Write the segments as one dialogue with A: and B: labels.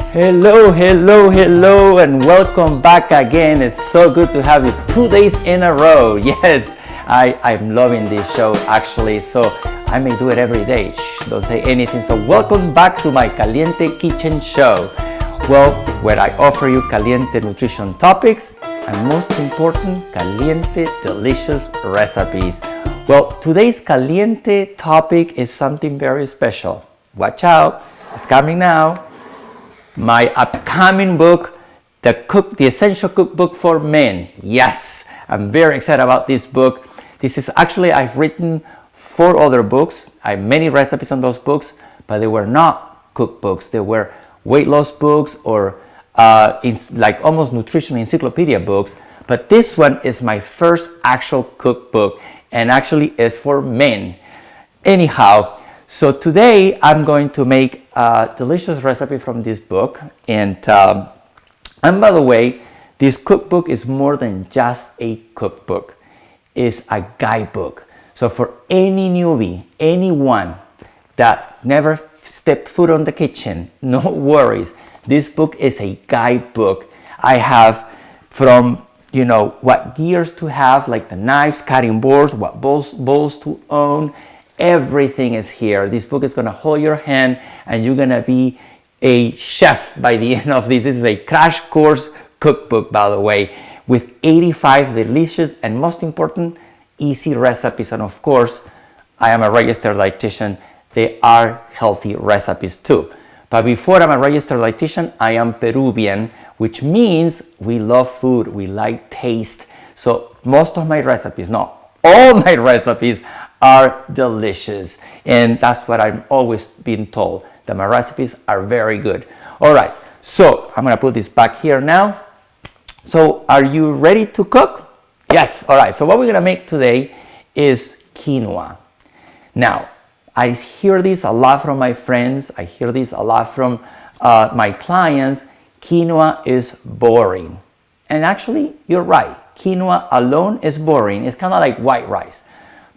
A: Hello, hello, hello, and welcome back again. It's so good to have you 2 days in a row. Yes, I'm loving this show actually, so I may do it every day. Shh, don't say anything. So welcome back to my Caliente Kitchen Show. Well, where I offer you caliente nutrition topics and most important, caliente delicious recipes. Well, today's caliente topic is something very special. Watch out, it's coming now. My upcoming book, the Essential Cookbook for Men. Yes, I'm very excited about this book. This is actually, I've written 4 other books. I have many recipes on those books, but they were not cookbooks. They were weight loss books or like almost nutrition encyclopedia books. But this one is my first actual cookbook and actually is for men. Anyhow, so today I'm going to make a delicious recipe from this book, and by the way, this cookbook is more than just a cookbook. It's a guidebook. So for any newbie, anyone that never stepped foot on the kitchen, no worries. This book is a guidebook. I have from what gears to have, like the knives, cutting boards, what bowls to own. Everything is here. This book is going to hold your hand and you're going to be a chef by the end of this. This is a crash course cookbook, by the way, with 85 delicious and most important, easy recipes. And of course, I am a registered dietitian. They are healthy recipes too. But before I'm a registered dietitian, I am Peruvian, which means we love food. We like taste. So most of my recipes, not all my recipes, are delicious, and that's what I'm always being told, that my recipes are very good. All right, so I'm gonna put this back here now. So are you ready to cook? Yes. All right, so what we're gonna make today is quinoa. Now, I hear this a lot from my friends. I hear this a lot from my clients. Quinoa is boring, and actually you're right. Quinoa alone is boring. It's kind of like white rice.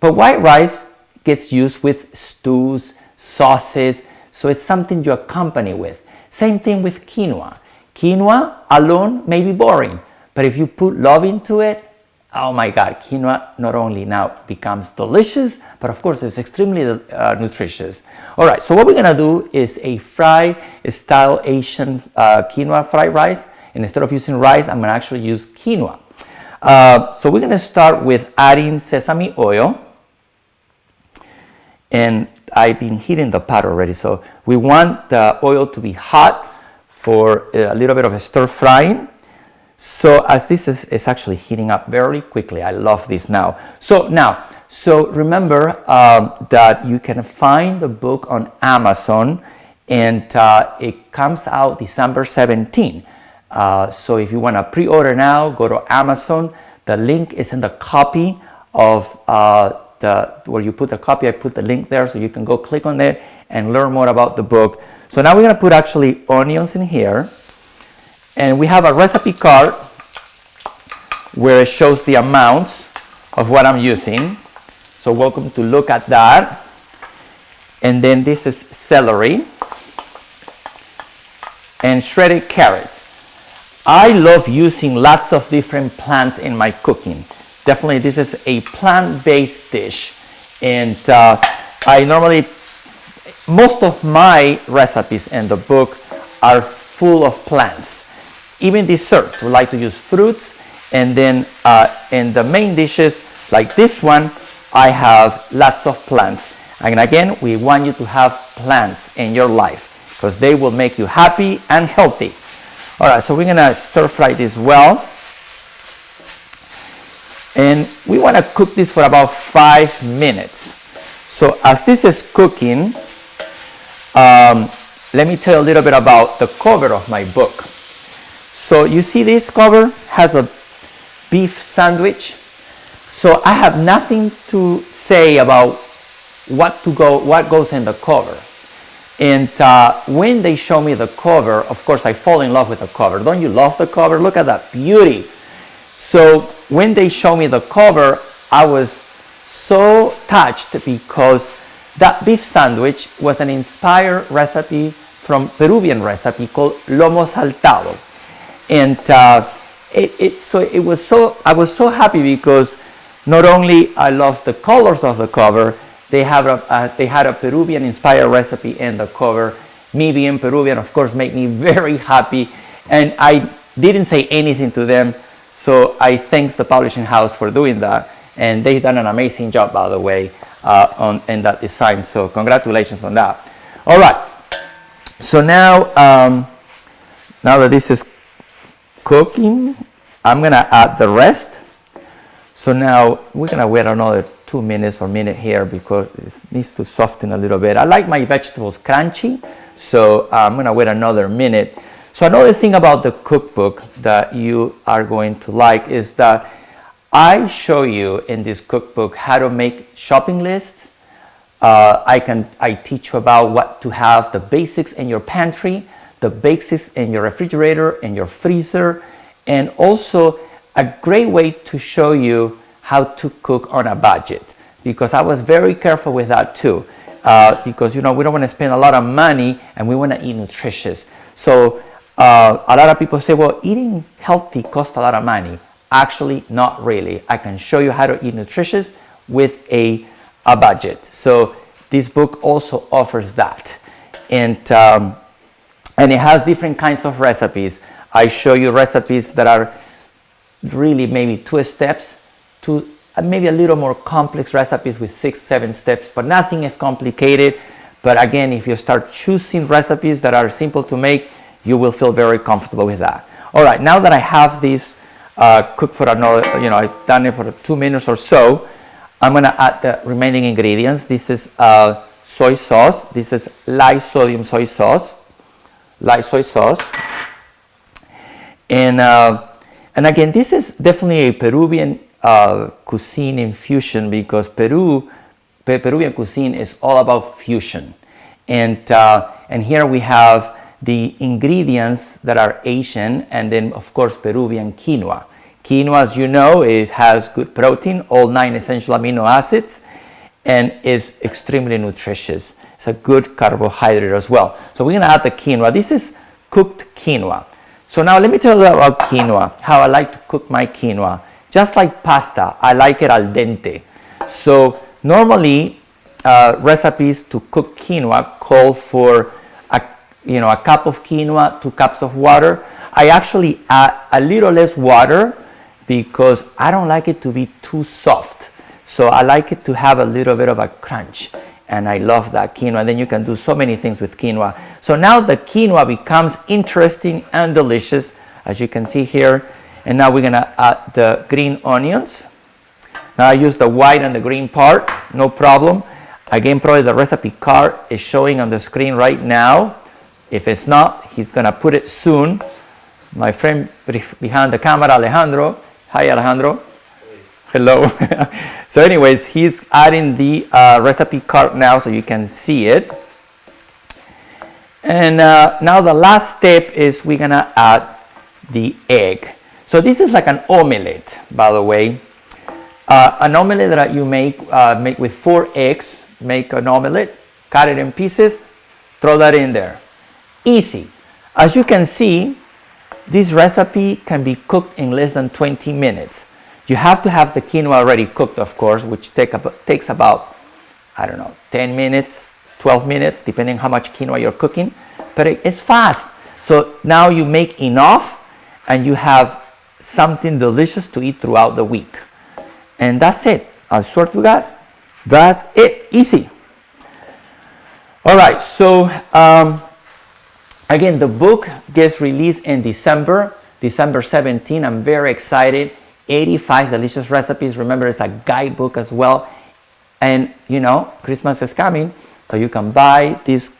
A: But white rice gets used with stews, sauces, so it's something you accompany with. Same thing with quinoa. Quinoa alone may be boring, but if you put love into it, oh my God, quinoa not only now becomes delicious, but of course it's extremely nutritious. All right, so what we're gonna do is a fried style Asian quinoa fried rice. And instead of using rice, I'm gonna actually use quinoa. So we're gonna start with adding sesame oil. And I've been heating the pot already, so we want the oil to be hot for a little bit of a stir frying. So as this is actually heating up very quickly, I love this now. So remember that you can find the book on Amazon, and it comes out December 17. So if you want to pre-order now, go to Amazon. The link is in the copy of where you put the copy. I put the link there so you can go click on it and learn more about the book. So now we're going to put actually onions in here, and we have a recipe card where it shows the amounts of what I'm using. So welcome to look at that. And then this is celery and shredded carrots. I love using lots of different plants in my cooking. Definitely, this is a plant-based dish, and I normally, most of my recipes in the book are full of plants. Even desserts, we like to use fruits, and then in the main dishes, like this one, I have lots of plants. And again, we want you to have plants in your life because they will make you happy and healthy. All right, so we're gonna stir fry this well. And we want to cook this for about 5 minutes. So as this is cooking, let me tell you a little bit about the cover of my book. So you see this cover has a beef sandwich. So I have nothing to say about what goes in the cover. And when they show me the cover, of course I fall in love with the cover. Don't you love the cover? Look at that beauty. So when they show me the cover, I was so touched because that beef sandwich was an inspired recipe from Peruvian recipe called lomo saltado. And I was so happy because not only I love the colors of the cover, they had a Peruvian inspired recipe in the cover. Me being Peruvian, of course, made me very happy, and I didn't say anything to them, so I thank the publishing house for doing that, and they've done an amazing job, by the way, in that design, so congratulations on that. All right, so now that this is cooking, I'm gonna add the rest. So now we're gonna wait another 2 minutes or minute here because it needs to soften a little bit. I like my vegetables crunchy, so I'm gonna wait another minute. So another thing about the cookbook that you are going to like is that I show you in this cookbook how to make shopping lists. I teach you about what to have, the basics in your pantry, the basics in your refrigerator, in your freezer, and also a great way to show you how to cook on a budget, because I was very careful with that too, because we don't want to spend a lot of money and we want to eat nutritious. So a lot of people say, well, eating healthy costs a lot of money. Actually, not really. I can show you how to eat nutritious with a budget. So this book also offers that, and it has different kinds of recipes. I show you recipes that are really maybe 2 steps to maybe a little more complex recipes with 6-7 steps, but nothing is complicated. But again, if you start choosing recipes that are simple to make, you will feel very comfortable with that. All right, now that I have this cooked for another, I've done it for 2 minutes or so, I'm gonna add the remaining ingredients. This is soy sauce. This is light sodium soy sauce. And again, this is definitely a Peruvian cuisine infusion, because Peruvian cuisine is all about fusion. And here we have the ingredients that are Asian, and then of course Peruvian quinoa. Quinoa, as you know, it has good protein, all 9 essential amino acids, and is extremely nutritious. It's a good carbohydrate as well. So we're gonna add the quinoa. This is cooked quinoa. So now let me tell you about quinoa, how I like to cook my quinoa. Just like pasta, I like it al dente. So normally recipes to cook quinoa call for a cup of quinoa, 2 cups of water. I actually add a little less water because I don't like it to be too soft. So I like it to have a little bit of a crunch, and I love that quinoa. And then you can do so many things with quinoa. So now the quinoa becomes interesting and delicious, as you can see here. And now we're gonna add the green onions. Now I use the white and the green part, no problem. Again, probably the recipe card is showing on the screen right now. If it's not, he's gonna put it soon. My friend behind the camera, Alejandro. Hi, Alejandro. Hello. So anyways, he's adding the recipe card now so you can see it. And now the last step is we're gonna add the egg. So this is like an omelette, by the way. An omelette that you make with 4 eggs. Make an omelette, cut it in pieces, throw that in there. Easy. As you can see, this recipe can be cooked in less than 20 minutes. You have to have the quinoa already cooked, of course, which takes about, 10 minutes, 12 minutes, depending how much quinoa you're cooking. But it's fast. So now you make enough and you have something delicious to eat throughout the week. And that's it. I swear to God, that's it. Easy. All right, so again, the book gets released in December 17. I'm very excited. 85 delicious recipes. Remember, it's a guidebook as well. And Christmas is coming, so you can buy this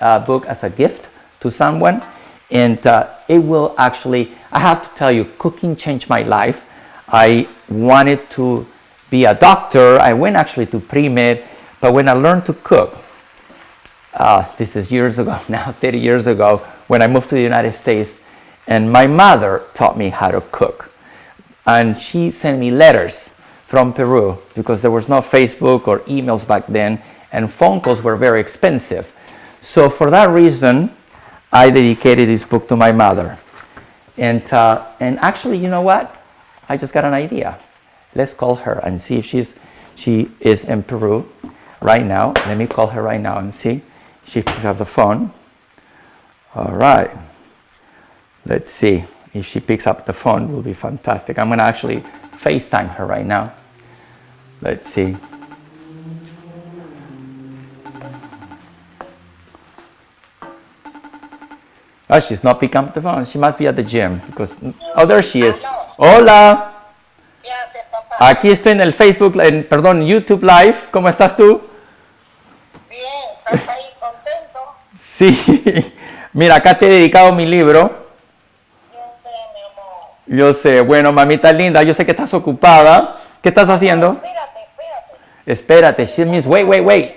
A: book as a gift to someone. And it will actually, I have to tell you, cooking changed my life. I wanted to be a doctor. I went actually to pre-med, but when I learned to cook, this is years ago now, 30 years ago, when I moved to the United States, and my mother taught me how to cook. And she sent me letters from Peru because there was no Facebook or emails back then, and phone calls were very expensive. So for that reason, I dedicated this book to my mother. And actually, you know what? I just got an idea. Let's call her and see if she is in Peru right now. Let me call her right now and see if she picks up the phone. All right. Let's see if she picks up the phone. It will be fantastic. I'm going to actually FaceTime her right now. Let's see. Oh, she's not picking up the phone. She must be at the gym because, oh, there she is. Hola. Aquí estoy en el Facebook, perdón, YouTube Live. ¿Cómo estás tú?
B: Bien, ¿estás ahí contento?
A: Sí. Mira, acá te he dedicado mi libro.
B: Yo sé, mi amor.
A: Yo sé. Bueno, mamita linda, yo sé que estás ocupada. ¿Qué estás haciendo? Espérate. She means wait.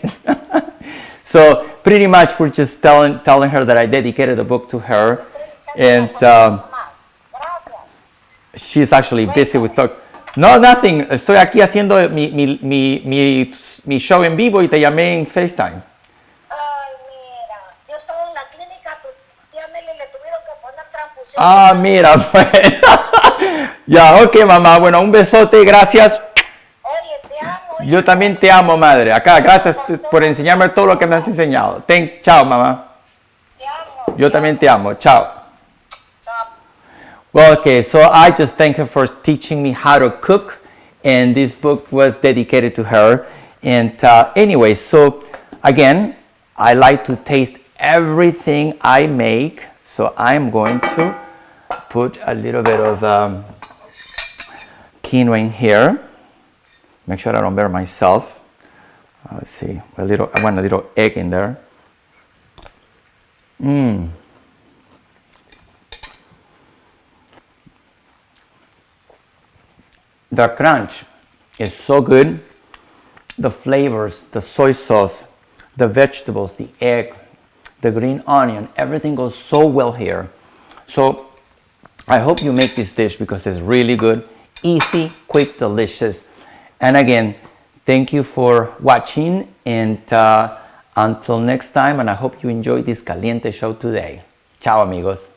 A: So pretty much we're just telling her that I dedicated the book to her, and she's actually busy with talk. No, nothing. Estoy aquí haciendo mi show en vivo y te llamé en FaceTime.
B: Ay, mira, yo estaba en la clínica, tu tía Nelly le tuvieron que poner transfusión.
A: Ah, mira, pues. Ya, ok, mamá. Bueno, un besote, gracias.
B: Oye, te amo.
A: Yo también te amo, madre. Acá, gracias por enseñarme todo lo que me has enseñado. Chao, mamá.
B: Te amo.
A: Yo también te amo. Chao.
B: Chao.
A: Well, okay, so I just thank her for teaching me how to cook, and this book was dedicated to her. And anyway, so again, I like to taste everything I make, so I'm going to put a little bit of quinoa in here. Make sure I don't burn myself. Let's see, I want a little egg in there. The crunch is so good. The flavors, the soy sauce, the vegetables, the egg, the green onion, everything goes so well here. So I hope you make this dish because it's really good, easy, quick, delicious. And again, thank you for watching, and until next time, and I hope you enjoyed this Caliente show today. Ciao, amigos.